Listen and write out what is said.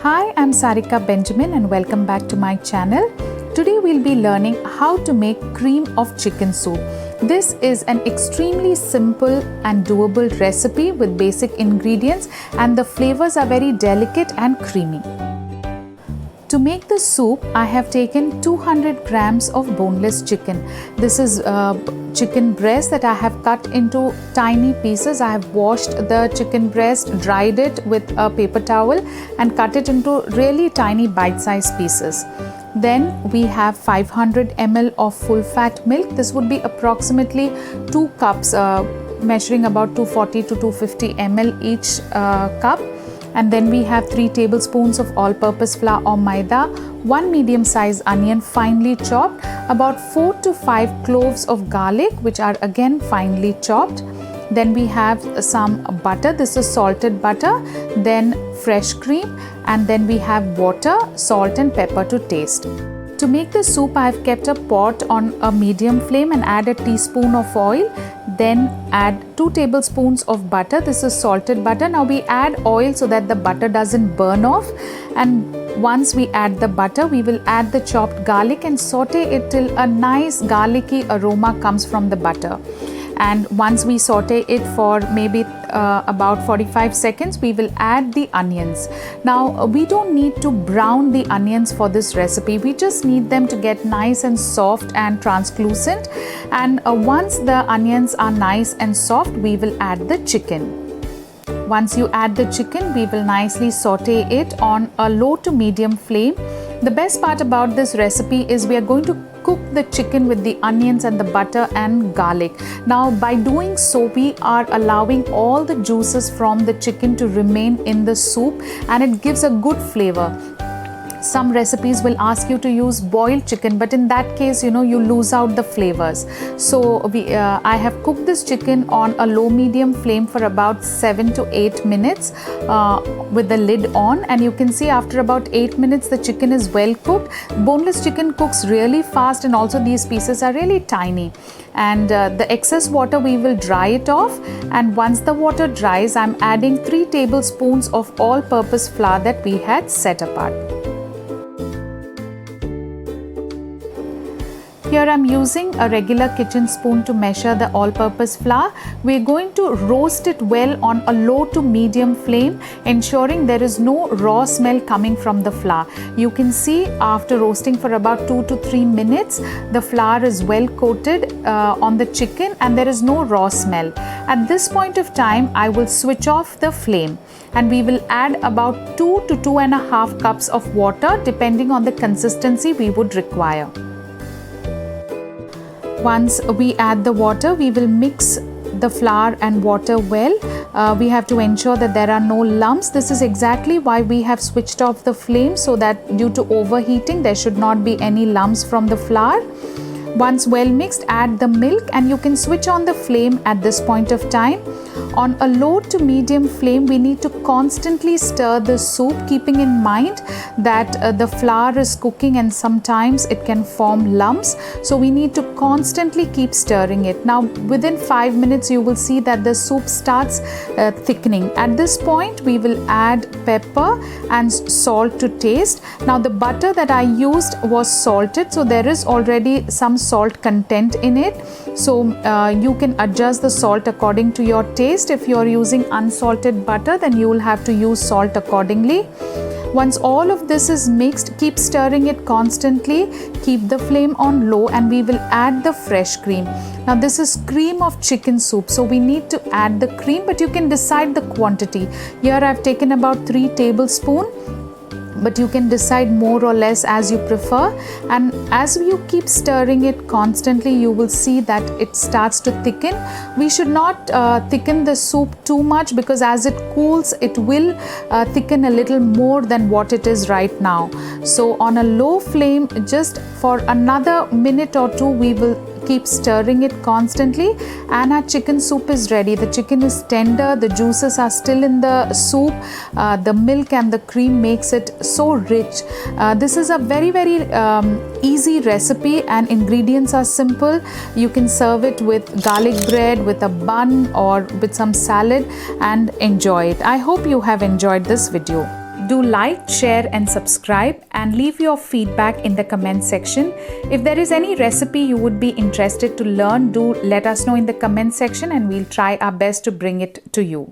Hi, I'm Sarika Benjamin and welcome back to my channel. Today we'll be learning how to make cream of chicken soup. This is an extremely simple and doable recipe with basic ingredients, and the flavors are very delicate and creamy. To make the soup, I have taken 200 grams of boneless chicken. This is chicken breast that I have cut into tiny pieces. I have washed the chicken breast, dried it with a paper towel and cut it into really tiny bite-sized pieces. Then we have 500 ml of full fat milk. This would be approximately 2 cups, measuring about 240 to 250 ml each cup. And then we have 3 tablespoons of all-purpose flour or Maida, 1 medium-sized onion finely chopped, about 4 to 5 cloves of garlic which are again finely chopped. Then we have some butter. This is salted butter, then fresh cream, and then we have water, salt and pepper to taste. To make the soup, I have kept a pot on a medium flame and add a teaspoon of oil. Then add 2 tablespoons of butter. This is salted butter. Now we add oil so that the butter doesn't burn off. And once we add the butter, we will add the chopped garlic and saute it till a nice garlicky aroma comes from the butter. And once we saute it for maybe about 45 seconds, we will add the onions. Now we don't need to brown the onions for this recipe. We just need them to get nice and soft and translucent. And once the onions are nice and soft, we will add the chicken. Once you add the chicken, we will nicely saute it on a low to medium flame. The best part about this recipe is we are going to cook the chicken with the onions and the butter and garlic. Now by doing so, we are allowing all the juices from the chicken to remain in the soup, and it gives a good flavor. Some recipes will ask you to use boiled chicken, but in that case, you lose out the flavors. So I have cooked this chicken on a low medium flame for about 7 to 8 minutes with the lid on, and you can see after about 8 minutes the chicken is well cooked. Boneless chicken cooks really fast, and also these pieces are really tiny. And the excess water we will dry it off, and once the water dries, I'm adding 3 tablespoons of all-purpose flour that we had set apart. Here I'm using a regular kitchen spoon to measure the all-purpose flour. We're going to roast it well on a low to medium flame, ensuring there is no raw smell coming from the flour. You can see after roasting for about 2 to 3 minutes, the flour is well coated on the chicken and there is no raw smell. At this point of time, I will switch off the flame and we will add about 2 to 2.5 cups of water depending on the consistency we would require. Once we add the water, we will mix the flour and water well. We have to ensure that there are no lumps. This is exactly why we have switched off the flame, so that due to overheating, there should not be any lumps from the flour. Once well mixed, add the milk and you can switch on the flame at this point of time. On a low to medium flame, we need to constantly stir the soup, keeping in mind that the flour is cooking and sometimes it can form lumps. So we need to constantly keep stirring it. Now within 5 minutes, you will see that the soup starts thickening. At this point, we will add pepper and salt to taste. Now the butter that I used was salted, so there is already some salt content in it. So you can adjust the salt according to your taste. If you are using unsalted butter, then you will have to use salt accordingly. Once all of this is mixed, keep stirring it constantly, keep the flame on low, and we will add the fresh cream. Now this is cream of chicken soup, so we need to add the cream, but you can decide the quantity. Here I have taken about 3 tablespoons. But you can decide more or less as you prefer, and as you keep stirring it constantly, you will see that it starts to thicken. We should not thicken the soup too much, because as it cools, it will thicken a little more than what it is right now. So on a low flame, just for another minute or 2, we will keep stirring it constantly, and our chicken soup is ready. The chicken is tender, the juices are still in the soup, the milk and the cream makes it so rich. This is a very easy recipe and ingredients are simple. You can serve it with garlic bread, with a bun or with some salad and enjoy it. I hope you have enjoyed this video. Do like, share and subscribe, and leave your feedback in the comment section. If there is any recipe you would be interested to learn, do let us know in the comment section and we'll try our best to bring it to you.